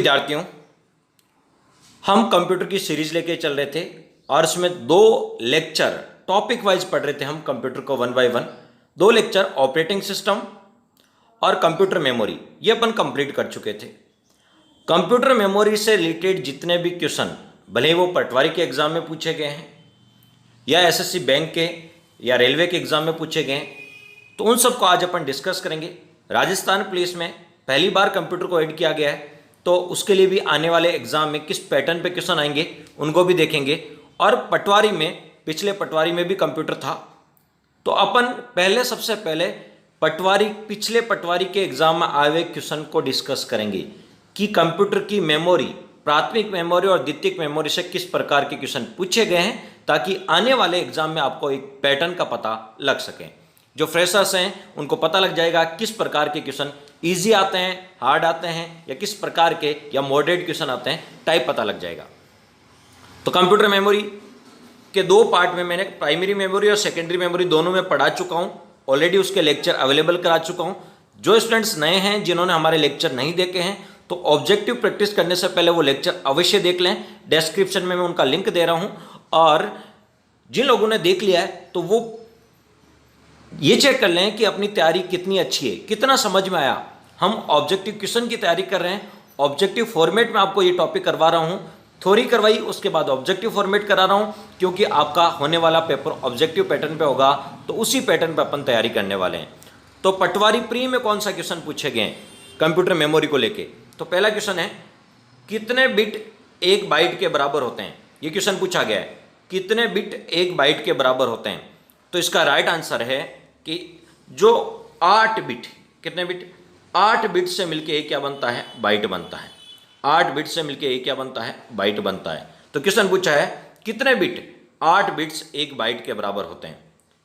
विद्यार्थियों, हम कंप्यूटर की सीरीज लेके चल रहे थे और उसमें 2 लेक्चर टॉपिक वाइज पढ़ रहे थे हम कंप्यूटर को 1 बाय 1। 2 लेक्चर ऑपरेटिंग सिस्टम और कंप्यूटर मेमोरी ये अपन कंप्लीट कर चुके थे। कंप्यूटर मेमोरी से रिलेटेड जितने भी क्वेश्चन, भले वो पटवारी के एग्जाम में पूछे गए हैं या एसएससी बैंक के या रेलवे के एग्जाम में पूछे गए हैं, तो उन सबको आज अपन डिस्कस करेंगे। राजस्थान पुलिस में पहली बार कंप्यूटर को ऐड किया गया है, तो उसके लिए भी आने वाले एग्जाम में किस पैटर्न पे क्वेश्चन आएंगे उनको भी देखेंगे। और पटवारी में, पिछले पटवारी में भी कंप्यूटर था, तो अपन पहले सबसे पहले पिछले पटवारी के एग्जाम में आए हुए क्वेश्चन को डिस्कस करेंगे कि कंप्यूटर की मेमोरी, प्राथमिक मेमोरी और द्वितीयक मेमोरी से किस प्रकार के क्वेश्चन पूछे गए हैं, ताकि आने वाले एग्जाम में आपको एक पैटर्न का पता लग सके। जो फ्रेशर्स हैं उनको पता लग जाएगा किस प्रकार के क्वेश्चन इजी आते हैं, हार्ड आते हैं, या किस प्रकार के या मॉडरेट क्वेश्चन आते हैं, टाइप पता लग जाएगा। तो कंप्यूटर मेमोरी के 2 पार्ट में मैंने प्राइमरी मेमोरी और सेकेंडरी मेमोरी दोनों में पढ़ा चुका हूं। ऑलरेडी उसके लेक्चर अवेलेबल करा चुका हूं। जो स्टूडेंट्स नए हैं, जिन्होंने हमारे लेक्चर नहीं देखे हैं, तो ऑब्जेक्टिव प्रैक्टिस करने से पहले वो लेक्चर अवश्य देख लें। डिस्क्रिप्शन में मैं उनका लिंक दे रहा हूं। और जिन लोगों ने देख लिया है तो वो ये चेक कर लें कि अपनी तैयारी कितनी अच्छी है, कितना समझ में आया। हम ऑब्जेक्टिव क्वेश्चन की तैयारी कर रहे हैं, ऑब्जेक्टिव फॉर्मेट में आपको ये टॉपिक करवा रहा हूं। थ्योरी करवाई, उसके बाद ऑब्जेक्टिव फॉर्मेट करा रहा हूं, क्योंकि आपका होने वाला पेपर ऑब्जेक्टिव पैटर्न पे होगा, तो उसी पैटर्न पे अपन तैयारी करने वाले हैं। तो पटवारी प्री में कौन सा क्वेश्चन पूछे गए हैं कंप्यूटर मेमोरी को लेके? तो पहला क्वेश्चन है, कितने बिट 1 बाइट के बराबर होते हैं? ये क्वेश्चन पूछा गया है, कितने बिट 1 बाइट के बराबर होते हैं? तो इसका राइट आंसर है कि जो 8 बिट, कितने बिट? 8 बिट से मिलके एक क्या बनता है? बाइट बनता है। 8 बिट से मिलके एक क्या बनता है? बाइट बनता है। तो क्वेश्चन पूछा है कितने बिट 8 बिट्स 1 बाइट के बराबर होते हैं।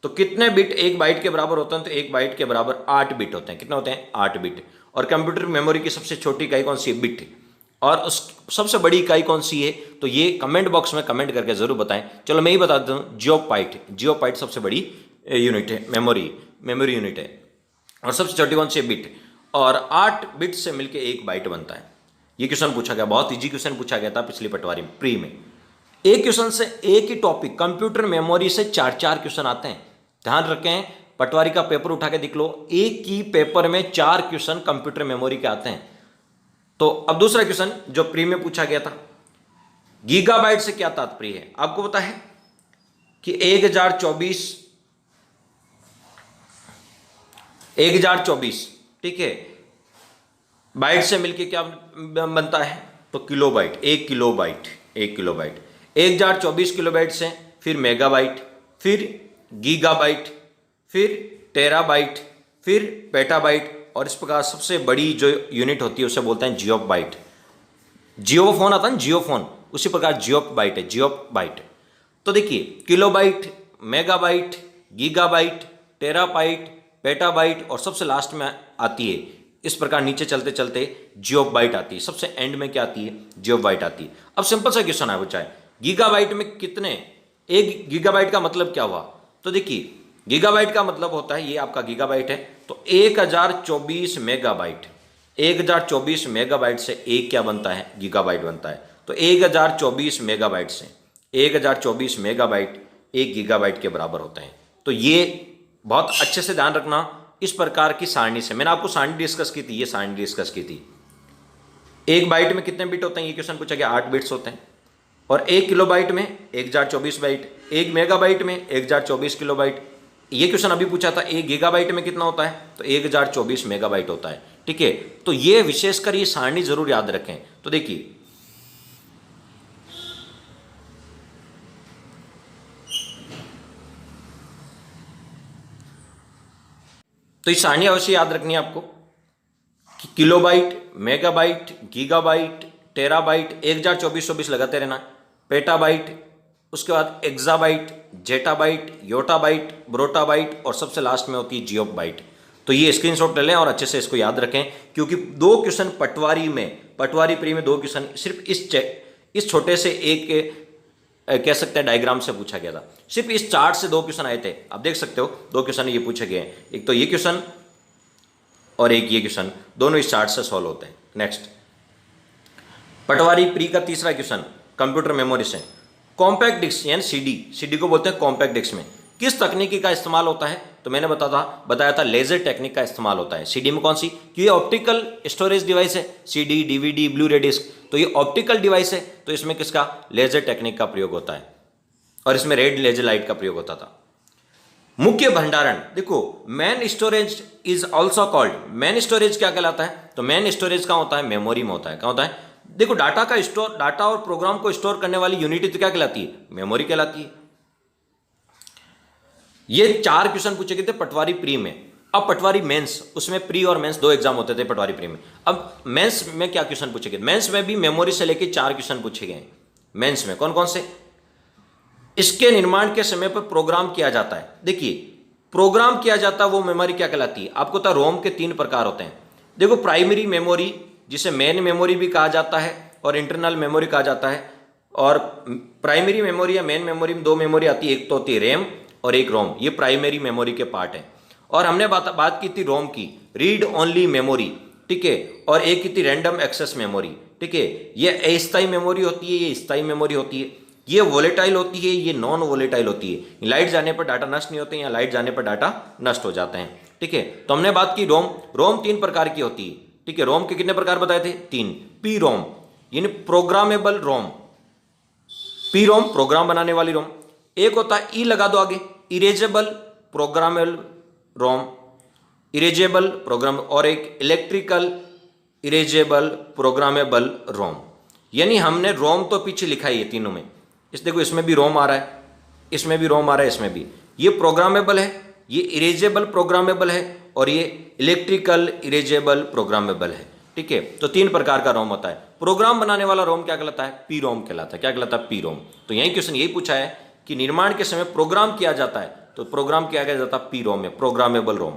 तो कितने बिट 1 बाइट के बराबर होते हैं? तो 1 बाइट के बराबर 8 बिट होते हैं। कितने होते हैं? 8 बिट। और कंप्यूटर मेमोरी की सबसे छोटी इकाई कौन सी है? बिट। और उस सबसे बड़ी इकाई कौन सी है? तो ये कमेंट बॉक्स में कमेंट करके जरूर बताएं। चलो मैं ही बता देता हूँ, जियोबाइट। जियोबाइट सबसे बड़ी यूनिट है, मेमोरी यूनिट है। और सबसे छोटी कौन सी है? बिट। और 8 बिट से मिलके 1 बाइट बनता है। ये क्वेश्चन पूछा गया, बहुत इजी क्वेश्चन पूछा गया था पिछली पटवारी प्री में। एक क्वेश्चन से एक ही टॉपिक कंप्यूटर मेमोरी से 4-4 क्वेश्चन आते हैं। ध्यान रखें, पटवारी का पेपर उठा के देख लो, एक ही पेपर में 4 क्वेश्चन कंप्यूटर मेमोरी के आते हैं। तो अब दूसरा क्वेश्चन जो प्री में पूछा गया था, गीगाबाइट से क्या तात्पर्य है? आपको पता है कि 1024, ठीक है, बाइट से मिलके क्या बनता है? तो किलोबाइट। 1 kilobyte, 1 kilobyte. 1024 किलोबाइट से फिर मेगाबाइट, फिर गीगाबाइट, फिर टेराबाइट, फिर पेटाबाइट, और इस प्रकार सबसे बड़ी जो यूनिट होती है उसे बोलते हैं जियोबाइट। जियोफोन आता है ना, जियोफोन, उसी प्रकार जियोबाइट है, जियोबाइट। तो देखिए, kilobyte, megabyte, gigabyte, terabyte, petabyte, और सबसे लास्ट में आती है, इस प्रकार नीचे चलते चलते जियोबाइट आती है। सबसे एंड में क्या आती है? जियोबाइट आती है। अब सिंपल सा क्वेश्चन है बच्चा, गीगाबाइट में कितने? 1 गीगाबाइट का मतलब क्या हुआ? तो देखिए, गीगाबाइट का मतलब होता है, ये आपका गीगाबाइट है, तो 1024 मेगाबाइट। 1024 मेगाबाइट से एक क्या बनता है? गीगाबाइट बनता है। तो 1024 मेगाबाइट से 1024 मेगाबाइट 1 गीगाबाइट के बराबर होते हैं। तो ये बहुत अच्छे से ध्यान रखना। इस प्रकार की सारणी से, मैंने आपको सारणी डिस्कस की थी, ये सारणी डिस्कस की थी। 1 बाइट में कितने बिट होते हैं? ये क्वेश्चन पूछा गया, 8 बिट्स होते हैं। और 1 किलोबाइट में 1024 बाइट, 1 मेगाबाइट में 1024 किलोबाइट। ये क्वेश्चन अभी पूछा था, 1 गीगाबाइट में कितना होता है? तो 1024 मेगाबाइट होता है। ठीक है, तो ये विशेषकर ये सारणी जरूर याद रखें। तो देखिए, तो ये सारणी अवश्य याद रखनी है आपको कि किलोबाइट, मेगाबाइट, गीगाबाइट, टेराबाइट, 1024 लगाते रहना, पेटाबाइट, उसके बाद एक्साबाइट, जेटाबाइट, योटाबाइट, ब्रोटाबाइट, और सबसे लास्ट में होती है जियोबाइट। तो ये स्क्रीनशॉट ले लें और अच्छे से इसको याद रखें, क्योंकि 2 क्वेश्चन पटवारी प्री में 2 क्वेश्चन सिर्फ इस छोटे से एक कह सकते हैं डायग्राम से पूछा गया था। सिर्फ इस चार्ट से 2 क्वेश्चन आए थे। आप देख सकते हो 2 क्वेश्चन ये पूछे गए हैं, एक तो ये क्वेश्चन और एक ये क्वेश्चन, दोनों इस चार्ट से सॉल्व होते हैं। नेक्स्ट, पटवारी प्री का तीसरा क्वेश्चन कंप्यूटर मेमोरी से, कॉम्पैक्ट डिस्क यानी सीडी को बोलते हैं कॉम्पैक्ट डिस्क में किस तकनीकी का इस्तेमाल होता है? तो मैंने बताया था लेजर टेक्निक का इस्तेमाल होता है। सीडी में कौन सी? क्योंकि ये ऑप्टिकल स्टोरेज डिवाइस है, सीडी, डीवीडी, ब्लू रे डिस्क, तो ये ऑप्टिकल डिवाइस है, तो इसमें किसका? लेजर टेक्निक का प्रयोग होता है और इसमें रेड लेजर लाइट का प्रयोग होता था। मुख्य भंडारण, देखो main storage is also called, main storage क्या कहलाता है? तो मेन स्टोरेज कहाँ होता है? मेमोरी में होता है। कहाँ होता है? देखो डाटा और प्रोग्राम को स्टोर करने वाली यूनिट तो क्या कहलाती है? मेमोरी कहलाती है। ये 4 क्वेश्चन पूछे गए थे पटवारी प्री में। अब पटवारी मेंस, उसमें प्री और मेंस 2 एग्जाम होते थे पटवारी प्री में। अब मेंस में क्या क्वेश्चन पूछे गए? मेंस में भी मेमोरी से लेके 4 क्वेश्चन पूछे गए। मेंस में कौन कौन से? इसके निर्माण के समय पर प्रोग्राम किया जाता है। देखिए प्रोग्राम किया जाता है वो मेमोरी क्या कहलाती है? आपको पता रोम के 3 प्रकार होते हैं। देखो प्राइमरी मेमोरी जिसे मेन मेमोरी भी कहा जाता है और इंटरनल मेमोरी कहा जाता है। और प्राइमरी मेमोरी या मेन मेमोरी में 2 मेमोरी आती है, एक तो होती है रैम और एक रोम, ये प्राइमरी मेमोरी के पार्ट है। और हमने बात की थी रोम की, रीड ओनली मेमोरी, ठीक है, और एक की थी रैंडम एक्सेस मेमोरी, ठीक है। ये अस्थायी मेमोरी होती है, ये स्थायी मेमोरी होती है, ये वोलेटाइल होती है, ये नॉन वोलेटाइल होती है। लाइट जाने पर डाटा नष्ट नहीं होते, या लाइट जाने पर डाटा नष्ट हो जाते हैं, ठीक है। तो हमने बात की रोम 3 प्रकार की होती है, ठीक है। रोम के कितने प्रकार बताए थे? 3। पी रोम यानी programmable ROM, P ROM program बनाने वाली रोम। एक होता है ई लगा दो आगे, erasable programmable ROM, erasable program, और एक इलेक्ट्रिकल इरेजेबल प्रोग्रामेबल रोम। यानी हमने रोम तो पीछे लिखा है ये तीनों में, इस देखो इसमें भी रोम आ रहा है, इसमें भी रोम आ रहा है, इसमें भी। ये प्रोग्रामेबल है, ये इरेजेबल प्रोग्रामेबल है, और ये इलेक्ट्रिकल इरेजेबल प्रोग्रामेबल है, ठीक है। तो 3 प्रकार का रोम होता है। प्रोग्राम बनाने वाला रोम क्या कहलाता है? पी रोम कहलाता है। क्या कहलाता है? P ROM. तो यही क्वेश्चन यही पूछा है कि निर्माण के समय प्रोग्राम किया जाता है, तो प्रोग्राम किया जाता है पी रोम में, प्रोग्रामेबल रोम।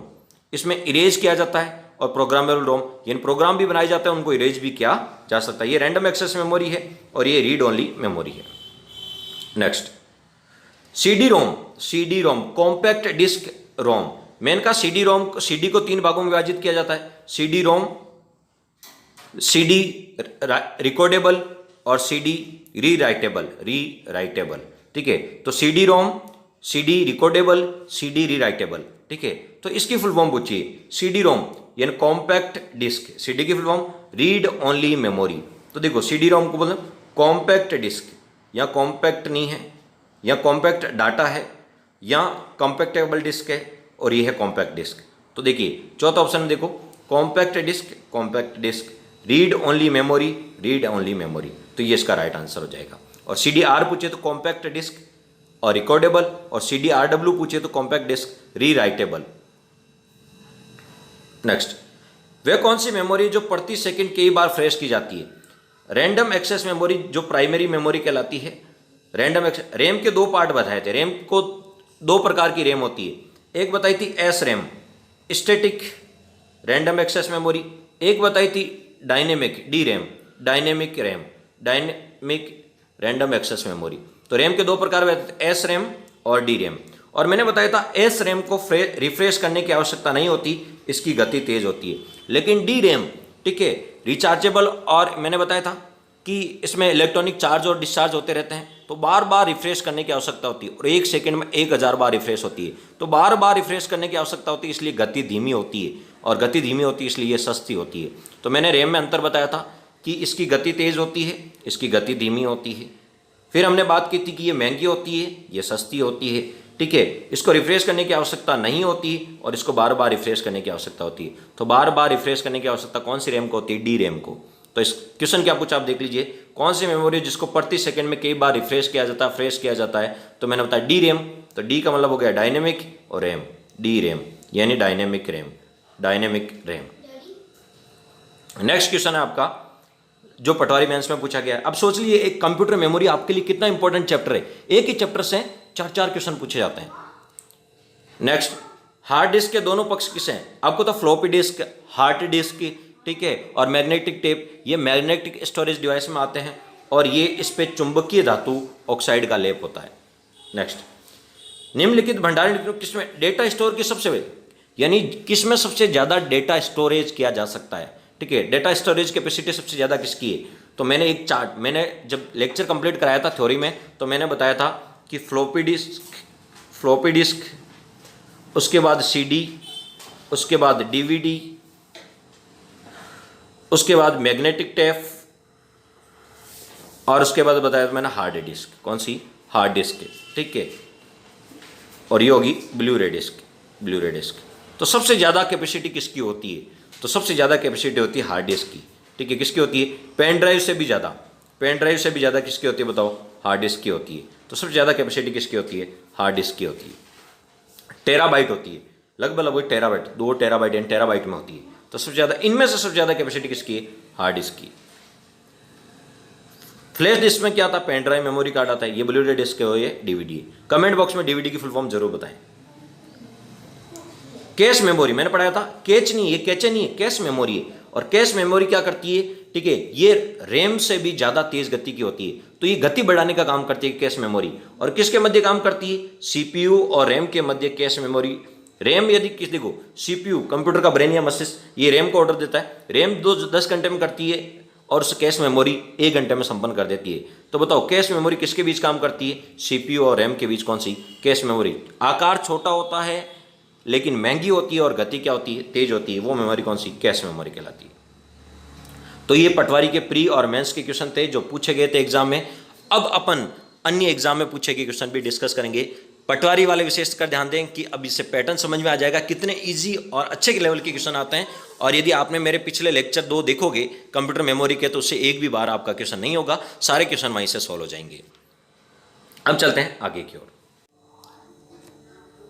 इसमें इरेज किया जाता है, और प्रोग्रामेबल रोम यानी प्रोग्राम भी बनाए जाते हैं, उनको इरेज भी किया जा सकता है। ये रैंडम एक्सेस मेमोरी है और ये रीड ओनली मेमोरी है। Next CD ROM compact disc ROM. मैंने कहा सीडी को 3 भागों में विभाजित किया जाता है, सीडी रोम, सीडी रिकॉर्डेबल और सीडी रीराइटेबल, ठीक है। तो CD ROM, CD recordable, CD rewritable, ठीक है। तो इसकी फुल फॉर्म पूछिए। सीडी रोम यानी कॉम्पैक्ट डिस्क, सीडी की full form read only memory. तो देखो सीडी रोम को बोलते कॉम्पैक्ट डिस्क, या कॉम्पैक्ट नहीं है, या कॉम्पैक्ट डाटा है, या कॉम्पैक्टेबल डिस्क है, और ये है कॉम्पैक्ट डिस्क। तो देखिए चौथा ऑप्शन में देखो, compact disc, read only memory, तो ये इसका राइट आंसर हो जाएगा। और CDR पूछे तो कॉम्पैक्ट डिस्क और रिकॉर्डेबल, और CDRW पूछे तो कॉम्पैक्ट डिस्क रीराइटेबल। नेक्स्ट, वह कौन सी मेमोरी जो प्रति सेकंड कई बार फ्रेश की जाती है? रैंडम एक्सेस मेमोरी जो प्राइमरी मेमोरी कहलाती है। रैम के 2 पार्ट बताए थे। रैम को 2 प्रकार की रैम होती है। एक बताई थी S RAM, static random access memory. एक बताई थी dynamic D RAM, dynamic random access memory. तो रैम के 2 प्रकार बताए थे, एस रैम और डी रैम। और मैंने बताया था एस रैम को रिफ्रेश करने की आवश्यकता नहीं होती, इसकी गति तेज होती है। लेकिन डी रैम, ठीक है, रिचार्जेबल, और मैंने बताया था कि इसमें इलेक्ट्रॉनिक चार्ज और डिस्चार्ज होते रहते हैं, तो बार बार रिफ्रेश करने की आवश्यकता होती है, और 1 सेकंड में 1000 बार रिफ्रेश होती है। तो बार बार रिफ्रेश करने की आवश्यकता होती है, इसलिए गति धीमी होती है, और गति धीमी होती है इसलिए ये सस्ती होती है। तो मैंने रैम में अंतर बताया था कि इसकी गति तेज होती है, इसकी गति धीमी होती है। फिर हमने बात की थी कि ये महंगी होती है, ये सस्ती होती है, ठीक है। इसको रिफ्रेश करने की आवश्यकता नहीं होती, और इसको बार बार रिफ्रेश करने की आवश्यकता होती है। तो बार बार रिफ्रेश करने की आवश्यकता कौन सी रैम को होती है? डी रैम को। तो इस क्वेश्चन क्या पूछा आप देख लीजिए, कौन सी मेमोरी जिसको प्रति सेकंड में कई बार रिफ्रेश किया जाता है, फ्रेश किया जाता है? तो मैंने बताया डी रैम। तो डी का मतलब हो गया डायनेमिक, और रैम डी रैम यानी डायनेमिक रैम। नेक्स्ट क्वेश्चन है आपका जो पटवारी मेंस में पूछा गया है। अब सोच लीजिए एक कंप्यूटर मेमोरी आपके लिए कितना इंपॉर्टेंट चैप्टर है। एक ही चैप्टर से 4 क्वेश्चन पूछे जाते हैं। नेक्स्ट, हार्ड डिस्क के दोनों पक्ष किसे हैं? आपको तो फ्लॉपी डिस्क, हार्ड डिस्क, ठीक है, और मैग्नेटिक टेप, ये मैग्नेटिक स्टोरेज डिवाइस में आते हैं, और ये इस पे चुंबकीय धातु ऑक्साइड का लेप होता है। नेक्स्ट, निम्नलिखित भंडारण किसमें डेटा स्टोर की सबसे, यानी किसमें सबसे ज़्यादा डेटा स्टोरेज किया जा सकता है? ठीक है, डेटा स्टोरेज कैपेसिटी सबसे ज़्यादा किसकी है? तो मैंने एक चार्ट, मैंने जब लेक्चर कंप्लीट कराया था थ्योरी में तो मैंने बताया था कि फ्लॉपी डिस्क, उसके बाद सीडी, उसके बाद डीवीडी, उसके बाद मैग्नेटिक टेप, और उसके बाद बताया था मैंने हार्ड डिस्क। कौन सी? हार्ड डिस्क, ठीक है। और ये होगी ब्लू रे डिस्क। तो सबसे ज़्यादा कैपेसिटी किसकी होती है? तो सबसे ज़्यादा कैपेसिटी होती है हार्ड डिस्क की, ठीक है। किसकी होती है? पेन ड्राइव से भी ज़्यादा किसकी होती है बताओ? हार्ड डिस्क की होती है। तो सबसे ज़्यादा कैपेसिटी किसकी होती है? हार्ड डिस्क की होती है। टेराबाइट होती है, लगभग टेराबाइट, 2 टेराबाइट एंड टेराबाइट में होती है। तो सबसे ज़्यादा, इनमें से सबसे ज़्यादा कैपेसिटी किसकी है? हार्ड डिस्क की। फ्लैश डिस्क में क्या आता है? पेन ड्राइव, मेमोरी कार्ड आता है। ये ब्लू रे डिस्क है, ये डीवीडी है। कमेंट बॉक्स में डीवीडी की फुल फॉर्म जरूर बताएं। कैश मेमोरी मैंने पढ़ाया था, कैच नहीं है, कैचे नहीं है, कैश मेमोरी है। और कैश मेमोरी क्या करती है? ठीक है, ये रैम से भी ज्यादा तेज गति की होती है, तो ये गति बढ़ाने का काम करती है कैश मेमोरी। और किसके मध्य काम करती है? सीपीयू और रैम के मध्य कैश मेमोरी। रैम यदि किस, देखो सीपीयू कंप्यूटर का ब्रेन या मस्तिष्क, ये रैम को ऑर्डर देता है, रैम 10 घंटे में करती है और उस कैश मेमोरी 1 घंटे में संपन्न कर देती है। तो बताओ कैश मेमोरी किसके बीच काम करती है? सीपीयू और रैम के बीच। कौन सी? Cache memory. आकार छोटा होता है लेकिन महंगी होती है और गति क्या होती है? तेज होती है। वो मेमोरी कौन सी? कैश मेमोरी कहलाती है। तो ये पटवारी के प्री और मेंस के क्वेश्चन थे जो पूछे गए थे एग्जाम में। अब अपन अन्य एग्जाम में पूछे गए क्वेश्चन भी डिस्कस करेंगे। पटवारी वाले विशेष कर ध्यान दें कि अब इससे पैटर्न समझ में आ जाएगा कितने इजी और अच्छे के लेवल के क्वेश्चन आते हैं। और यदि आपने मेरे पिछले लेक्चर 2 देखोगे कंप्यूटर मेमोरी के, तो उससे एक भी बार आपका क्वेश्चन नहीं होगा, सारे क्वेश्चन वहीं से सॉल्व हो जाएंगे। अब चलते हैं आगे की ओर।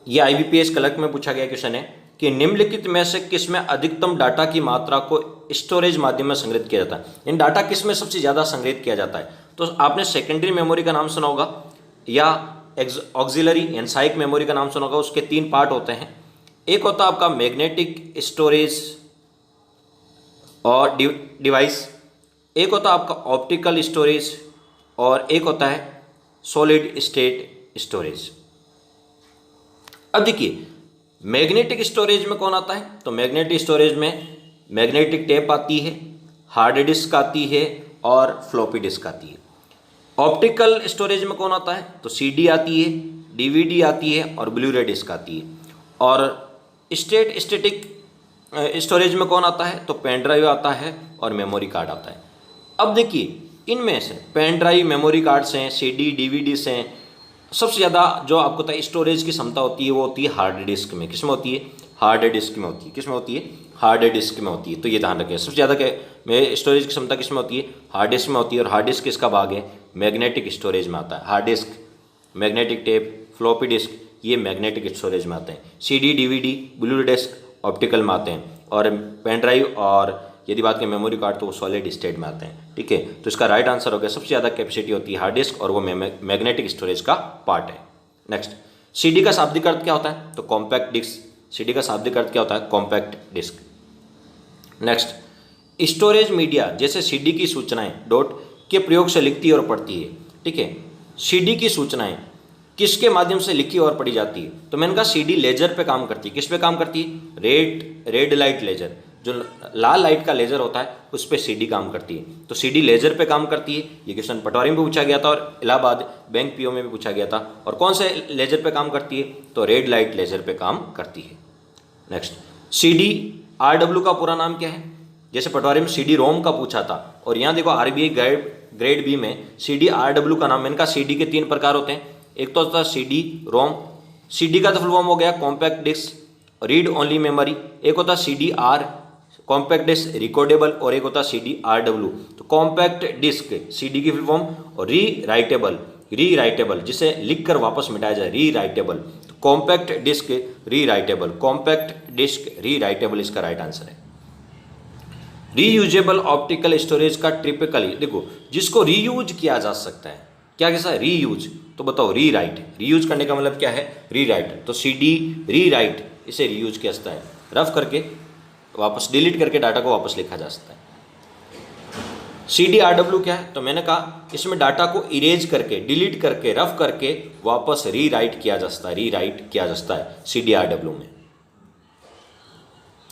यह आईबीपीएस क्लर्क में पूछा गया क्वेश्चन है कि निम्नलिखित में से किस में अधिकतम डाटा की मात्रा को स्टोरेज माध्यम में संग्रहित किया जाता है? इन डाटा किस में सबसे ज्यादा संग्रहित किया जाता है? तो आपने सेकेंडरी मेमोरी का नाम सुना होगा या ऑक्सिलरी एनसाइक मेमोरी का नाम सुना होगा। उसके 3 पार्ट होते हैं। एक होता है आपका मैग्नेटिक स्टोरेज और डिवाइस, एक होता है आपका ऑप्टिकल स्टोरेज, और एक होता है सॉलिड स्टेट स्टोरेज। अब देखिए मैग्नेटिक स्टोरेज में कौन आता है? तो मैग्नेटिक स्टोरेज में मैग्नेटिक टेप आती है, हार्ड डिस्क आती है और फ्लॉपी डिस्क आती है। ऑप्टिकल स्टोरेज में कौन आता है? तो सीडी आती है, डीवीडी आती है और ब्लू रे डिस्क आती है। और स्टैटिक स्टोरेज में कौन आता है? तो पेन ड्राइव आता है और मेमोरी कार्ड आता है। अब देखिए इनमें से पेन ड्राइव, मेमोरी कार्ड्स हैं, सीडी, डीवीडी से सबसे ज़्यादा जो आपको पता है स्टोरेज की क्षमता होती है वो होती है हार्ड डिस्क में। किस में होती है? हार्ड डिस्क में होती है। किस में होती है? हार्ड डिस्क में होती है। तो ये ध्यान रखें, सबसे ज़्यादा क्या स्टोरेज की क्षमता किस में होती है? हार्ड डिस्क में होती है। और हार्ड डिस्क किसका भाग है? मैग्नेटिक स्टोरेज में आता है। Hard disk, magnetic tape, floppy disk, ये मैग्नेटिक स्टोरेज में आते हैं। CD, DVD, blue disc optical में आते हैं। और पेन ड्राइव और यदि बात करें मेमोरी कार्ड तो वो सॉलिड स्टेट में आते हैं, ठीक है। तो इसका राइट आंसर हो गया, सबसे ज़्यादा कैपेसिटी होती है हार्ड डिस्क और वो मैग्नेटिक स्टोरेज का पार्ट है। नेक्स्ट, सीडी का शाब्दिक अर्थ क्या होता है? तो कॉम्पैक्ट डिस्क। सीडी का शाब्दिक अर्थ क्या होता है? Compact disc. Next, storage media जैसे सीडी की सूचनाएं डॉट के प्रयोग से लिखती और पढ़ती है, ठीक है। सीडी की सूचनाएं किसके माध्यम से लिखी और पढ़ी जाती है? तो मैंने कहा सीडी लेजर पे काम करती है। किस पे काम करती है? रेड लाइट लेजर, जो लाल लाइट का लेजर होता है उस पर सीडी काम करती है। तो सीडी लेजर पे काम करती है। ये क्वेश्चन पटवारी में भी पूछा गया था और इलाहाबाद बैंक पीओ में भी पूछा गया था। और कौन से लेजर पे काम करती है? तो रेड लाइट लेजर पे काम करती है। नेक्स्ट, सीडी आरडब्ल्यू का पूरा नाम क्या है? जैसे पटवारी में सीडी रोम का पूछा था और यहाँ देखो आरबीआई ग्रेड बी में सीडी आरडब्ल्यू का नाम। मैंने कहा सीडी के 3 प्रकार होते हैं। एक तो होता है सीडी रोम, सीडी का तो फुल फॉर्म हो गया compact disc read only memory. एक होता है CD R compact disc recordable, और एक होता है सीडी आरडब्ल्यू। तो कॉम्पैक्ट डिस्क सीडी की फुल फॉर्म, और रीराइटेबल जिसे लिखकर वापस मिटाया जाए, रीराइटेबल। तो compact disc rewritable, compact disc rewritable इसका राइट आंसर है। रीयूजेबल ऑप्टिकल स्टोरेज का टिपिकली देखो जिसको रीयूज किया जा सकता है, क्या कैसा है? रीयूज। तो बताओ रीराइट, रीयूज करने का मतलब क्या है? रीराइट। तो सीडी रीराइट इसे रीयूज किया जाता है, रफ करके वापस डिलीट करके डाटा को वापस लिखा जा सकता है। सीडी आरडब्ल्यू क्या है? तो मैंने कहा इसमें डाटा को इरेज करके, डिलीट करके, रफ करके वापस रीराइट किया जा सकता है, रीराइट किया जा सकता है सीडी आरडब्ल्यू में।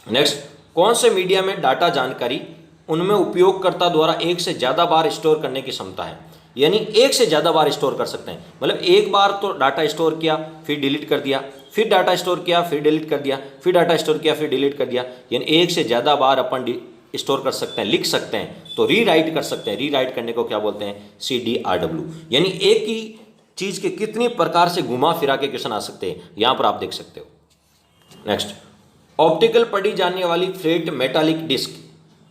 नेक्स्ट, कौन से मीडिया में डाटा जानकारी उनमें उपयोगकर्ता द्वारा एक से ज़्यादा बार स्टोर करने की क्षमता है, यानी एक से ज़्यादा बार स्टोर कर सकते हैं। मतलब एक बार तो डाटा स्टोर किया फिर डिलीट कर दिया, फिर डाटा स्टोर किया फिर डिलीट कर दिया, फिर डाटा स्टोर किया फिर डिलीट कर दिया, यानी एक से ज़्यादा बार अपन स्टोर कर सकते हैं, लिख सकते हैं, तो रीराइट कर सकते हैं। रीराइट करने को क्या बोलते हैं? CDRW। यानी एक ही चीज़ के कितनी प्रकार से घुमा फिरा के क्वेश्चन आ सकते हैं, यहाँ पर आप देख सकते हो। नेक्स्ट, ऑप्टिकल पढ़ी जाने वाली फ्लैट मेटालिक डिस्क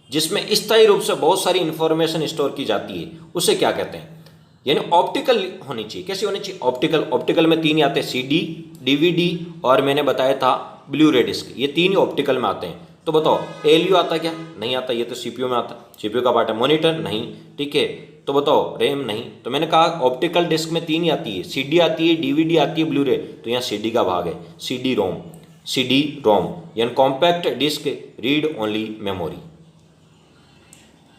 जिसमें स्थायी रूप से बहुत सारी इंफॉर्मेशन स्टोर की जाती है, उसे क्या कहते हैं? यानी ऑप्टिकल होनी चाहिए। कैसी होनी चाहिए? ऑप्टिकल। ऑप्टिकल में तीन ही आते हैं, CD, DVD और मैंने बताया था ब्लू रे डिस्क, ये तीन ही ऑप्टिकल में आते हैं। तो बताओ ALU आता क्या? नहीं आता, ये तो CPU में आता। CPU का पार्ट है। मॉनिटर नहीं, ठीक है। तो बताओ रैम नहीं। तो मैंने कहा ऑप्टिकल डिस्क में तीन ही आती है, CD आती है, DVD आती है, ब्लू रे, तो यहाँ CD का भाग है, CD-ROM। CD-ROM यानी compact disc read only memory.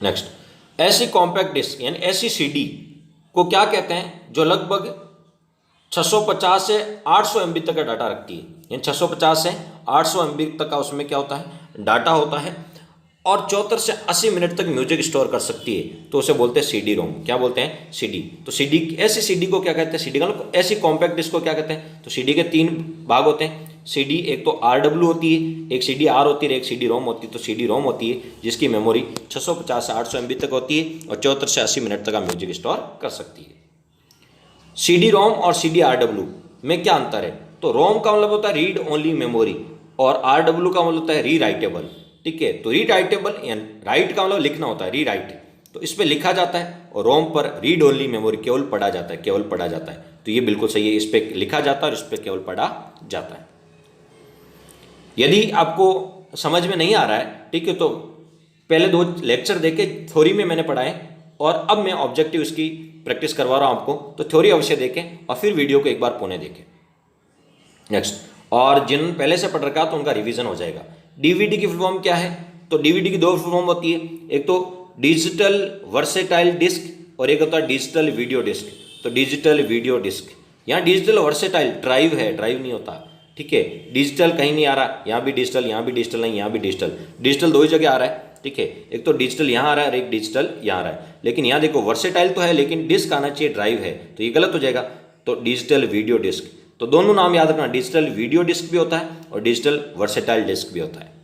Next, ऐसी कॉम्पैक्ट डिस्क यानी ऐसी CD को क्या कहते हैं जो लगभग 650 से 800 MB तक का डाटा रखती है, यानी 650 से 800 MB तक का उसमें क्या होता है? डाटा होता है, और 74 से 80 मिनट तक म्यूजिक स्टोर कर सकती है, तो उसे बोलते हैं CD-ROM। क्या बोलते हैं? CD। तो CD, ऐसी CD को क्या कहते हैं? CD का मतलब ऐसी कॉम्पैक्ट डिस्क को क्या कहते हैं? तो CD के तीन भाग होते हैं। CD एक तो RW होती है, एक CD-R होती है, एक CD-ROM होती है। तो CD-ROM होती है जिसकी मेमोरी 650 से 800 MB तक होती है और 74 से 80 मिनट तक का म्यूजिक स्टोर कर सकती है। CD-ROM और CD-RW में क्या अंतर है? तो ROM का मतलब होता है रीड ओनली मेमोरी और RW का मतलब होता है री राइटेबल, ठीक है। तो री राइटेबल यानी राइट का मतलब लिखना होता है, री राइट, तो इस पर लिखा जाता है, और ROM पर रीड ओनली मेमोरी, केवल पढ़ा जाता है, केवल पढ़ा जाता है। तो ये बिल्कुल सही है, इस पर लिखा जाता है और इस पर केवल पढ़ा जाता है। यदि आपको समझ में नहीं आ रहा है, ठीक है, तो पहले 2 लेक्चर देखे थ्योरी में मैंने पढ़ाए, और अब मैं ऑब्जेक्टिव इसकी प्रैक्टिस करवा रहा हूं आपको, तो थ्योरी अवश्य देखें और फिर वीडियो को एक बार पुनः देखें। नेक्स्ट, और जिन पहले से पढ़ रखा तो उनका रिवीजन हो जाएगा। DVD की फुल फॉर्म क्या है? तो DVD की 2 फुल फॉर्म होती है, एक तो डिजिटल वर्सेटाइल डिस्क और एक होता है डिजिटल वीडियो डिस्क। तो डिजिटल वीडियो डिस्क, यहाँ डिजिटल वर्सेटाइल ड्राइव है, ड्राइव नहीं होता, ठीक है। डिजिटल कहीं नहीं आ रहा, यहाँ भी डिजिटल, यहाँ भी डिजिटल नहीं, यहाँ भी डिजिटल। डिजिटल 2 ही जगह आ रहा है, ठीक है। एक तो डिजिटल यहाँ आ रहा है और एक डिजिटल यहाँ आ रहा है, लेकिन यहाँ देखो वर्सेटाइल तो है लेकिन डिस्क आना चाहिए, ड्राइव है, तो ये गलत हो जाएगा। तो डिजिटल वीडियो डिस्क, तो दोनों नाम याद रखना, डिजिटल वीडियो डिस्क भी होता है और डिजिटल वर्सेटाइल डिस्क भी होता है।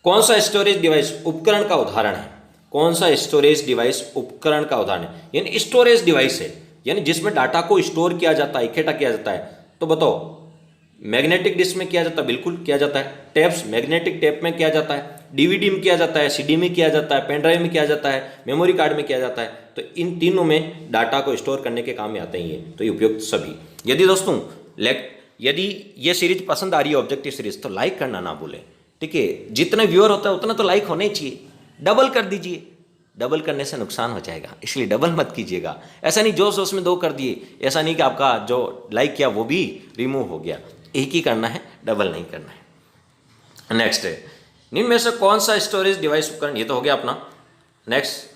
कौन सा स्टोरेज डिवाइस उपकरण का उदाहरण है? कौन सा स्टोरेज डिवाइस उपकरण का उदाहरण है? यानी स्टोरेज डिवाइस है, यानी जिसमें डाटा को स्टोर किया जाता है, इकट्ठा किया जाता है। तो बताओ मैग्नेटिक डिस्क में किया जाता है? बिल्कुल किया जाता है। टेप्स, मैग्नेटिक टेप में किया जाता है, DVD में किया जाता है, CD में किया जाता है, पेन ड्राइव में किया जाता है, मेमोरी कार्ड में किया जाता है। तो इन तीनों में डाटा को स्टोर करने के काम में आते ही है, तो ये उपयुक्त सभी। यदि दोस्तों यदि ये सीरीज पसंद आ रही है ऑब्जेक्टिव सीरीज, तो लाइक करना ना भूलें, ठीक है। जितने व्यूअर होता है उतना तो लाइक होने चाहिए, डबल कर दीजिए, डबल करने से नुकसान हो जाएगा, इसलिए डबल मत कीजिएगा। ऐसा नहीं जोश जोश में 2 कर दिए, ऐसा नहीं कि आपका जो लाइक किया वो भी रिमूव हो गया, एक ही करना है, डबल नहीं करना है। नेक्स्ट है, निम्न में से कौन सा स्टोरेज डिवाइस उपकरण, ये तो हो गया अपना। नेक्स्ट,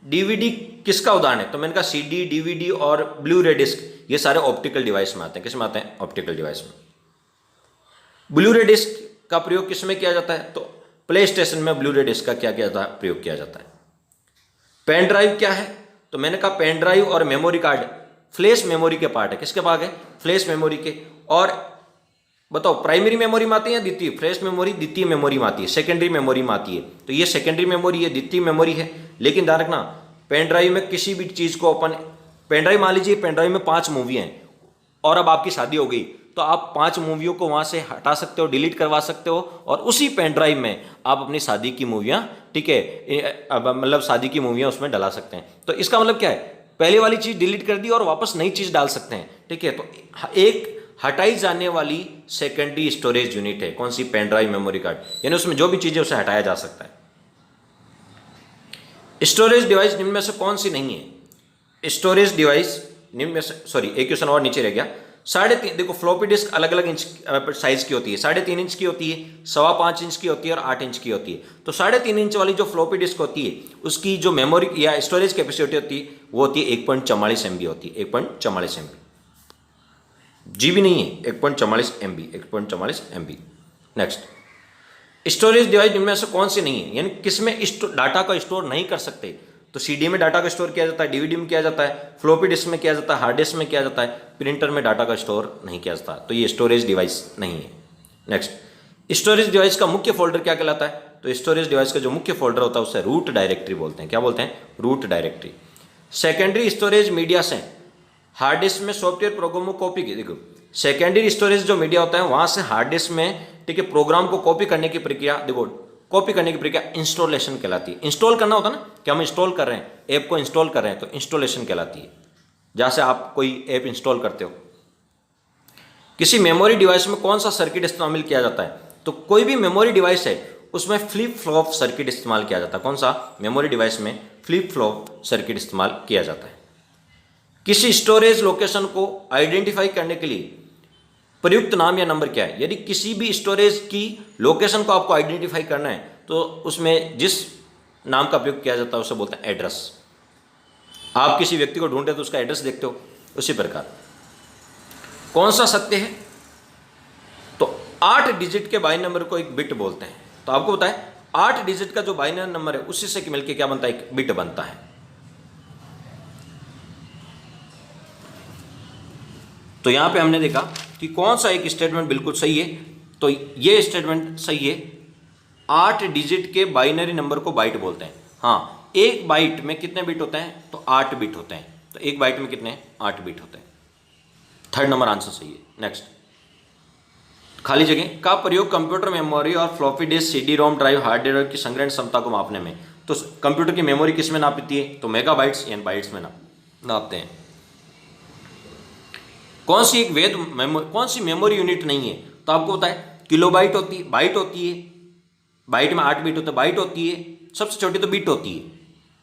DVD किसका उदाहरण है? तो मैंने कहा CD, DVD और ब्लू रे डिस्क, ये सारे ऑप्टिकल डिवाइस में आते हैं। किस में आते हैं? ऑप्टिकल डिवाइस में। ब्लू रे डिस्क का प्रयोग किस में किया जाता है? तो प्ले स्टेशन में ब्लू रे डिस्क का क्या किया जाता है? प्रयोग किया जाता है। पेन ड्राइव क्या है? तो मैंने कहा पेन ड्राइव और मेमोरी कार्ड फ्लैश मेमोरी के पार्ट है। किसके भाग है? फ्लैश मेमोरी के। और बताओ प्राइमरी मेमोरी में आती है या द्वितीय? फ्लैश मेमोरी द्वितीय मेमोरी में आती है, सेकेंडरी मेमोरी में आती है। तो ये सेकेंडरी मेमोरी है, द्वितीय मेमोरी है। लेकिन ध्यान रखना, पेन ड्राइव में किसी भी चीज़ को अपन, पेन ड्राइव मान लीजिए पेन ड्राइव में 5 मूवी हैं और अब आपकी शादी हो गई, तो आप 5 मूवियों को वहाँ से हटा सकते हो, डिलीट करवा सकते हो, और उसी पेन ड्राइव में आप अपनी शादी की मूवियाँ, ठीक है, अब मतलब शादी की मूवियाँ उसमें डला सकते हैं। तो इसका मतलब क्या है? पहले वाली चीज़ डिलीट कर दी और वापस नई चीज़ डाल सकते हैं, ठीक है। तो एक हटाई जाने वाली सेकेंडरी स्टोरेज यूनिट है, कौन सी? पेन ड्राइव, मेमोरी कार्ड, यानी उसमें जो भी चीज़ है उसे हटाया जा सकता है। स्टोरेज डिवाइस निम्न में से कौन सी नहीं है? स्टोरेज डिवाइस निम्न में से, सॉरी एक क्वेश्चन और नीचे रह गया। 3.5, देखो फ्लॉपी डिस्क अलग अलग इंच साइज की होती है, 3.5 इंच की होती है, 5.25 इंच की होती है और 8 इंच की होती है। तो 3.5 इंच वाली जो फ्लॉपी डिस्क होती है उसकी जो मेमोरी या स्टोरेज कैपेसिटी होती है वो होती है 1.44 MB होती है, 1.44 MB, GB नहीं है, 1.44 MB, 1.44 MB। Next, storage device इनमें से कौन सी नहीं है, यानी किसमें डाटा को स्टोर नहीं कर सकते? तो सीडी में डाटा को स्टोर किया जाता है, डीवीडी में किया जाता है, फ्लॉपी डिस्क में किया जाता है, हार्ड डिस्क में किया जाता है, प्रिंटर में डाटा का स्टोर नहीं किया जाता, तो ये स्टोरेज डिवाइस नहीं है। नेक्स्ट, स्टोरेज डिवाइस का मुख्य फोल्डर क्या कहलाता है? तो स्टोरेज डिवाइस का जो मुख्य फोल्डर होता है उसे रूट डायरेक्टरी बोलते हैं। क्या बोलते हैं? Root directory. Secondary storage media से हार्ड डिस्क में सॉफ्टवेयर प्रोग्राम को कॉपी की, देखो सेकेंडरी स्टोरेज जो मीडिया होता है वहां से हार्ड डिस्क में, ठीक है, प्रोग्राम को कॉपी करने की प्रक्रिया, देखो कॉपी करने की प्रक्रिया इंस्टॉलेशन कहलाती है। इंस्टॉल करना होता है ना, कि हम इंस्टॉल कर रहे हैं, ऐप को इंस्टॉल कर रहे हैं, तो इंस्टॉलेशन कहलाती है। जैसे आप कोई ऐप इंस्टॉल करते हो। किसी मेमोरी डिवाइस में कौन सा सर्किट इस्तेमाल किया जाता है? तो कोई भी मेमोरी डिवाइस है उसमें फ्लिप फ्लॉप सर्किट इस्तेमाल किया जाता है। कौन सा? मेमोरी डिवाइस में फ्लिप फ्लॉप सर्किट इस्तेमाल किया जाता है। किसी स्टोरेज लोकेशन को आइडेंटिफाई करने के लिए प्रयुक्त नाम या नंबर क्या है? यदि किसी भी स्टोरेज की लोकेशन को आपको आइडेंटिफाई करना है तो उसमें जिस नाम का प्रयोग किया जाता है उसे बोलते हैं एड्रेस। आप किसी व्यक्ति को ढूंढते हो तो उसका एड्रेस देखते हो, उसी प्रकार कौन सा सत्य है? तो 8 डिजिट के बाइनरी नंबर को एक बिट बोलते हैं। तो आपको पता है 8 डिजिट का जो बाइनरी नंबर है उसी से मिलकर क्या बनता है? एक बिट बनता है। तो यहां पे हमने देखा कि कौन सा एक स्टेटमेंट बिल्कुल सही है। तो ये स्टेटमेंट सही है, 8 डिजिट के बाइनरी नंबर को बाइट बोलते हैं। हाँ, एक बाइट में कितने बिट होते हैं? तो 8 बिट होते हैं। तो एक बाइट में कितने? 8 बिट होते हैं। थर्ड नंबर आंसर सही है। नेक्स्ट, खाली जगह का प्रयोग कंप्यूटर मेमोरी और floppy disk, CD ROM drive, hard drive की संग्रहण क्षमता को मापने में। तो कंप्यूटर की मेमोरी किस में नापती है? तो मेगाबाइट्स यानी बाइट्स में नापते हैं। कौन सी एक वैध कौन सी मेमोरी यूनिट नहीं है? तो आपको पता है किलोबाइट होती है, बाइट होती है, बाइट में 8 बिट होता है, बाइट होती है, सबसे छोटी तो बिट होती है,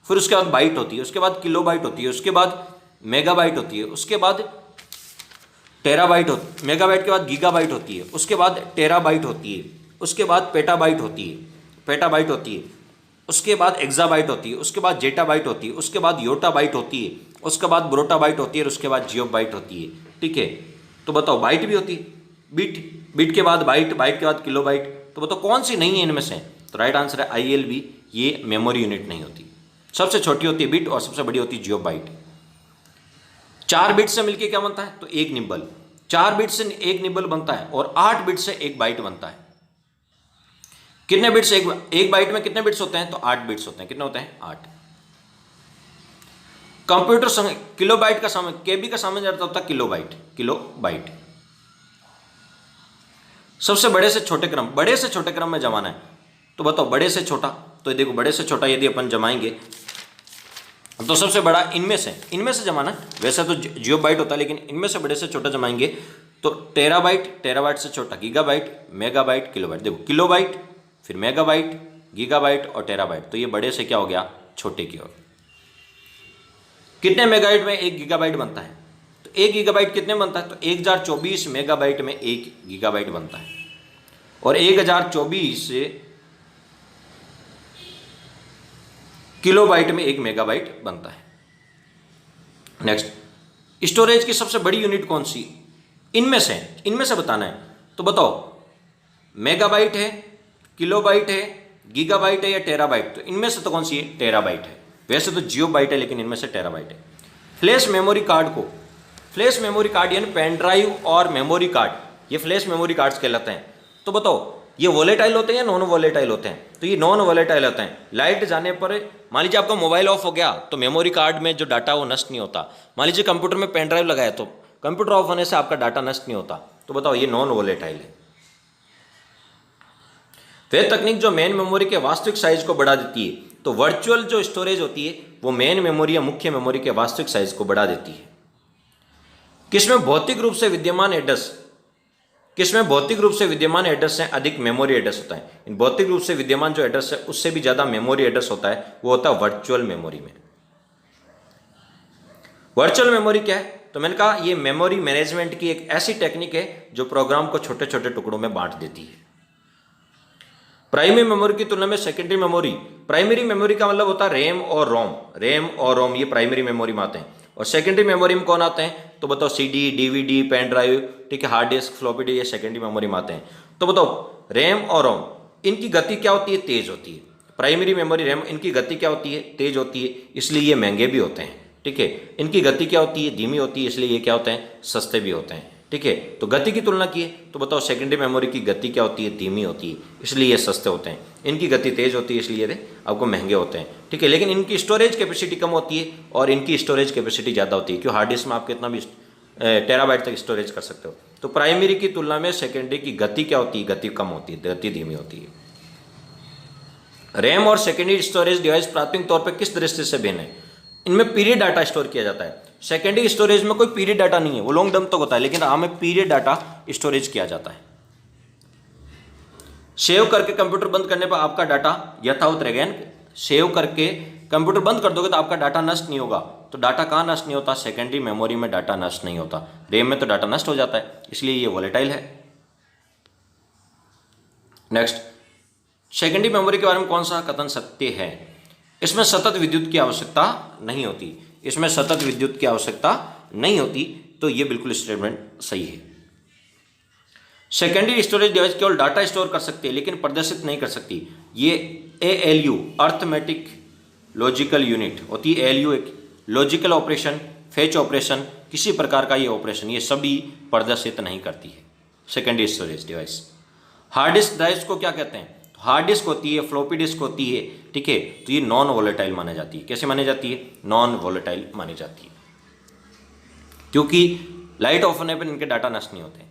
फिर उसके बाद बाइट होती है, उसके बाद किलोबाइट होती है, उसके बाद मेगाबाइट होती है, उसके बाद टेराबाइट होती है, मेगाबाइट के बाद गीगाबाइट होती है, उसके बाद टेराबाइट होती है, उसके बाद पेटाबाइट होती है, पेटाबाइट होती है, उसके बाद एक्साबाइट होती है, उसके बाद जेटाबाइट होती है, उसके बाद योटाबाइट होती है, उसके बाद ब्रोटाबाइट होती है, और उसके बाद जियोबाइट होती है। ठीक है, तो बताओ बाइट भी होती है, बिट, बिट के बाद बाइट, बाइट के बाद किलोबाइट। तो बताओ कौन सी नहीं है इनमें से? तो राइट आंसर है ILB, ये मेमोरी यूनिट नहीं होती। सबसे छोटी होती है बिट और सबसे बड़ी होती है जियोबाइट। 4 बिट से मिलकर क्या बनता है? तो एक निब्बल। 4 बिट से एक निब्बल बनता है और 8 बिट से एक बाइट बनता है। कितने बिट्स? एक बाइट में कितने बिट्स होते हैं? तो 8 बिट्स होते हैं। कितने होते हैं? 8। कंप्यूटर समय किलोबाइट का समय, केबी का सामान्य अर्थ होता है किलोबाइट, किलोबाइट। सबसे बड़े से छोटे क्रम, बड़े से छोटे क्रम में जमाना है। तो बताओ बड़े से छोटा, तो देखो बड़े से छोटा यदि अपन जमाएंगे तो सबसे बड़ा इनमें से जमाना, वैसे तो जियोबाइट होता है लेकिन इनमें से बड़े से छोटा जमाएंगे तो टेराबाइट, टेराबाइट से छोटा गीगाबाइट, मेगाबाइट, किलोबाइट। देखो किलोबाइट, फिर मेगाबाइट, गीगाबाइट और टेराबाइट, तो ये बड़े से क्या हो गया? छोटे की ओर। कितने मेगाबाइट में 1 गीगाबाइट बनता है? तो 1 गीगाबाइट कितने बनता है? तो 1024 मेगाबाइट में 1 गीगाबाइट बनता है, और 1024 किलोबाइट में 1 मेगाबाइट बनता है। नेक्स्ट, स्टोरेज की सबसे बड़ी यूनिट कौन सी? इनमें से बताना है। तो बताओ मेगाबाइट है, किलोबाइट है, गीगाबाइट है या टेराबाइट? तो इनमें से तो कौन सी है? टेराबाइट है। वैसे तो जियोबाइट है लेकिन इनमें से टेराबाइट है। फ्लैश मेमोरी कार्ड को, फ्लैश मेमोरी कार्ड यानी पेन ड्राइव और मेमोरी कार्ड, ये फ्लैश मेमोरी कार्ड्स कहलाते हैं। तो बताओ ये वोलेटाइल होते हैं या नॉन वोलेटाइल होते हैं? तो ये नॉन वोलेटाइल होते हैं। लाइट जाने पर मान लीजिए आपका मोबाइल ऑफ हो गया तो मेमोरी कार्ड में जो डाटा वो नष्ट नहीं होता। मान लीजिए कंप्यूटर में पेन ड्राइव लगाया तो कंप्यूटर ऑफ होने से आपका डाटा नष्ट नहीं होता। तो बताओ ये नॉन वोलेटाइल है। वह तकनीक जो मेन मेमोरी के वास्तविक साइज को बढ़ा देती है, तो वर्चुअल जो स्टोरेज होती है वो मेन मेमोरी या मुख्य मेमोरी के वास्तविक साइज को बढ़ा देती है। किसमें भौतिक रूप से विद्यमान एड्रेस से अधिक मेमोरी एड्रेस होता है? इन भौतिक रूप से विद्यमान जो एड्रेस है उससे भी ज्यादा मेमोरी एड्रेस होता है, वो होता है वर्चुअल मेमोरी में। वर्चुअल मेमोरी क्या है? तो मैंने कहा ये मेमोरी मैनेजमेंट की एक ऐसी टेक्निक है जो प्रोग्राम को छोटे छोटे टुकड़ों में बांट देती है। प्राइमरी मेमोरी की तुलना में सेकेंडरी मेमोरी, प्राइमरी मेमोरी का मतलब होता है रैम और रोम, ये प्राइमरी मेमोरी में आते हैं। और सेकेंडरी मेमोरी में कौन आते हैं? तो बताओ CD, DVD, पेन ड्राइव, ठीक है, हार्ड डिस्क, फ्लॉपी डिस्क, ये सेकेंडरी मेमोरी में आते हैं। तो बताओ रैम और रोम, इनकी गति क्या होती है, तेज होती है। प्राइमरी मेमोरी रैम, इनकी गति क्या होती है, तेज होती है, इसलिए ये महंगे भी होते हैं। ठीक है, इनकी गति क्या होती है, धीमी होती है, इसलिए ये क्या होते हैं, सस्ते भी होते हैं। ठीक है, तो गति की तुलना की तो बताओ सेकेंडरी मेमोरी की गति क्या होती है, धीमी होती है, इसलिए ये सस्ते होते हैं। इनकी गति तेज होती है, इसलिए ये आपको महंगे होते हैं। ठीक है, लेकिन इनकी स्टोरेज कैपेसिटी कम होती है और इनकी स्टोरेज कैपेसिटी ज़्यादा होती है, क्यों, हार्ड डिस्क में आप कितना भी टेराबाइट तक स्टोरेज कर सकते हो। तो प्राइमरी की तुलना में सेकेंडरी की गति क्या होती है, गति कम होती है, गति धीमी होती है। रैम और सेकेंडरी स्टोरेज डिवाइस प्राथमिक तौर पर किस दृष्टि से भिन्न है? इनमें पीरियड डाटा स्टोर किया जाता है। सेकेंडरी स्टोरेज में कोई पीरियड डाटा नहीं है, वो लॉन्ग टर्म तक होता है, लेकिन RAM में पीरियड डाटा स्टोरेज किया जाता है। सेव करके कंप्यूटर बंद करने पर आपका डाटा यथावत रहेगा। सेव करके कंप्यूटर बंद कर दोगे तो आपका डाटा नष्ट नहीं होगा। तो डाटा कहाँ नष्ट नहीं होता, सेकेंडरी मेमोरी में डाटा नष्ट नहीं होता, रैम में तो डाटा नष्ट हो जाता है, इसलिए ये वोलेटाइल है। नेक्स्ट, सेकेंडरी मेमोरी के बारे में कौन सा कथन सत्य है? इसमें सतत विद्युत की आवश्यकता नहीं होती, इसमें सतत विद्युत की आवश्यकता नहीं होती, तो ये बिल्कुल स्टेटमेंट सही है। सेकेंडरी स्टोरेज डिवाइस केवल डाटा स्टोर कर सकती है लेकिन प्रदर्शित नहीं कर सकती। ये ALU अर्थमेटिक लॉजिकल यूनिट होती है। ALU एक लॉजिकल ऑपरेशन, फेच ऑपरेशन, किसी प्रकार का ये ऑपरेशन, ये सभी प्रदर्शित नहीं करती है secondary storage device. Hard disk drives को क्या कहते हैं? तो हार्ड डिस्क होती है, फ्लॉपी डिस्क होती है। ठीक है, तो ये नॉन वोलेटाइल मानी जाती है। कैसे मानी जाती है? नॉन वोलेटाइल मानी जाती है, क्योंकि लाइट ऑफ होने पर इनके डाटा नष्ट नहीं होते।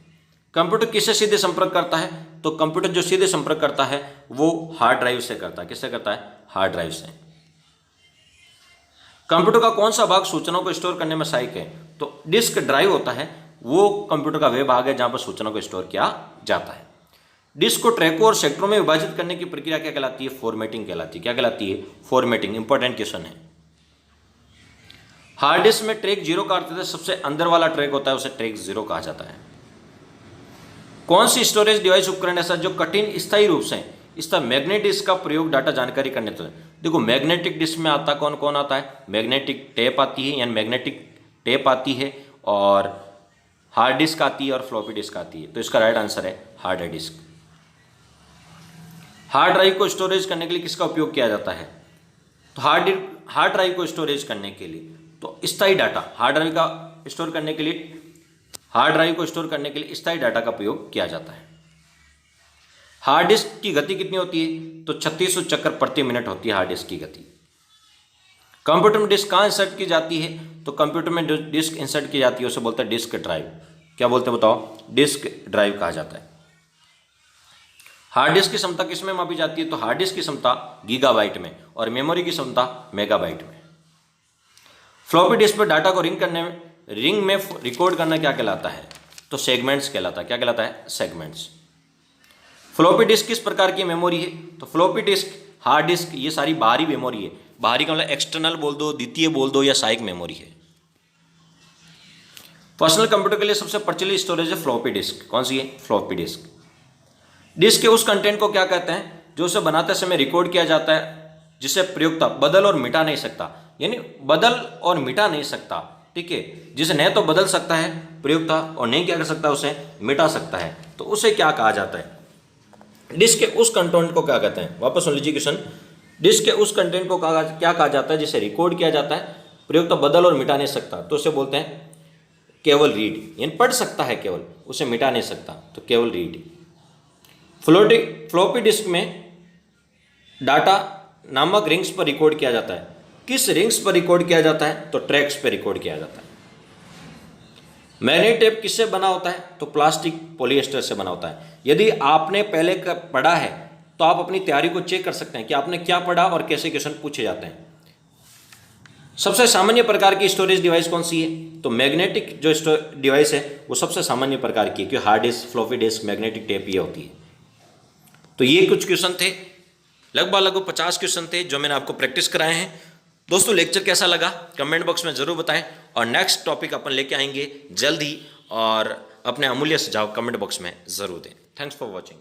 कंप्यूटर किससे सीधे संपर्क करता है? तो कंप्यूटर जो सीधे संपर्क करता है वो हार्ड ड्राइव से करता है। किससे करता है? हार्ड ड्राइव से। कंप्यूटर का कौन सा भाग सूचनाओं को स्टोर करने में सहायक है? तो डिस्क ड्राइव होता है, वो कंप्यूटर का वे भाग है जहां पर सूचना को स्टोर किया जाता है। डिस्क को ट्रैकों और सेक्टरों में विभाजित करने की प्रक्रिया क्या कहलाती है? फॉर्मेटिंग कहलाती है। क्या कहलाती है? फॉर्मेटिंग। इंपॉर्टेंट क्वेश्चन है। हार्ड डिस्क में ट्रैक 0 का अर्थ है सबसे अंदर वाला ट्रैक होता है, उसे ट्रैक 0 कहा जाता है। कौन सी स्टोरेज डिवाइस उपकरण ऐसा जो कठिन स्थायी रूप से इसका मैग्नेटिक डिस्क का प्रयोग डाटा जानकारी करने तो? देखो, मैग्नेटिक डिस्क में आता कौन कौन आता है? मैग्नेटिक टेप आती है, यानी मैग्नेटिक टेप आती है, और हार्ड डिस्क आती है, और फ्लॉपी डिस्क आती है। तो इसका राइट आंसर है हार्ड डिस्क। हार्ड ड्राइव को स्टोरेज करने के लिए किसका उपयोग किया जाता है? तो हार्ड ड्राइव को स्टोरेज करने के लिए तो स्थायी डाटा, हार्ड ड्राइव का स्टोर करने के लिए, हार्ड ड्राइव को स्टोर करने के लिए स्थायी डाटा का प्रयोग किया जाता है। हार्ड डिस्क की गति कितनी होती है? तो 3600 चक्कर प्रति मिनट होती है हार्ड डिस्क की गति। कंप्यूटर में डिस्क कहाँ इंसर्ट की जाती है? तो कंप्यूटर में डिस्क इंसर्ट की जाती है उसे बोलते हैं डिस्क ड्राइव। क्या बोलते हैं बताओ? डिस्क ड्राइव कहा जाता है। हार्ड डिस्क की क्षमता किसमें मापी जाती है? तो हार्ड डिस्क की क्षमता गीगाबाइट में और मेमोरी की क्षमता मेगाबाइट में। फ्लॉपी डिस्क पर डाटा को रिंग में रिकॉर्ड करना क्या कहलाता है? तो सेगमेंट्स कहलाता है। क्या कहलाता है? सेगमेंट्स। फ्लॉपी डिस्क किस प्रकार की मेमोरी है? तो फ्लॉपी डिस्क, हार्ड डिस्क, ये सारी बाहरी मेमोरी है। बाहरी का मतलब एक्सटर्नल बोल दो, द्वितीय बोल दो, या सहायक मेमोरी है। पर्सनल कंप्यूटर के लिए सबसे प्रचलित स्टोरेज है फ्लॉपी डिस्क। कौन सी है? Floppy disk. डिस्क के उस कंटेंट को क्या कहते हैं जो उसे बनाते समय रिकॉर्ड किया जाता है, जिसे प्रयोक्ता बदल और मिटा नहीं सकता, यानी बदल और मिटा नहीं सकता। ठीक है, जिसे न तो बदल सकता है प्रयोक्ता और नहीं क्या कर सकता, उसे मिटा सकता है, तो उसे क्या कहा जाता है? डिस्क के उस कंटेंट को क्या कहते हैं? वापस सुन लीजिए क्वेश्चन। डिस्क के उस कंटेंट को क्या कहा जाता है जिसे रिकॉर्ड किया जाता है, प्रयोक्ता बदल और मिटा नहीं सकता, तो उसे बोलते हैं केवल रीड, यानी पढ़ सकता है केवल, उसे मिटा नहीं सकता, तो केवल रीड। फ्लॉपी डिस्क में डाटा नामक रिंग्स पर रिकॉर्ड किया जाता है। किस रिंग्स पर रिकॉर्ड किया जाता है? तो ट्रैक्स पर रिकॉर्ड किया जाता है। मैग्नेटिक टेप किससे बना होता है? तो प्लास्टिक पॉलिएस्टर से बना होता है। यदि आपने पहले पढ़ा है तो आप अपनी तैयारी को चेक कर सकते हैं कि आपने क्या पढ़ा और कैसे क्वेश्चन पूछे जाते हैं। सबसे सामान्य प्रकार की स्टोरेज डिवाइस कौन सी है? तो मैग्नेटिक जो डिवाइस है वो सबसे सामान्य प्रकार की है, क्योंकि hard disk, floppy disk, magnetic tape ये होती है। तो ये कुछ क्वेश्चन थे, लगभग 50 क्वेश्चन थे जो मैंने आपको प्रैक्टिस कराए हैं। दोस्तों, लेक्चर कैसा लगा कमेंट बॉक्स में ज़रूर बताएं, और नेक्स्ट टॉपिक अपन लेके आएंगे जल्द ही, और अपने अमूल्य सुझाव कमेंट बॉक्स में ज़रूर दें। Thanks for watching.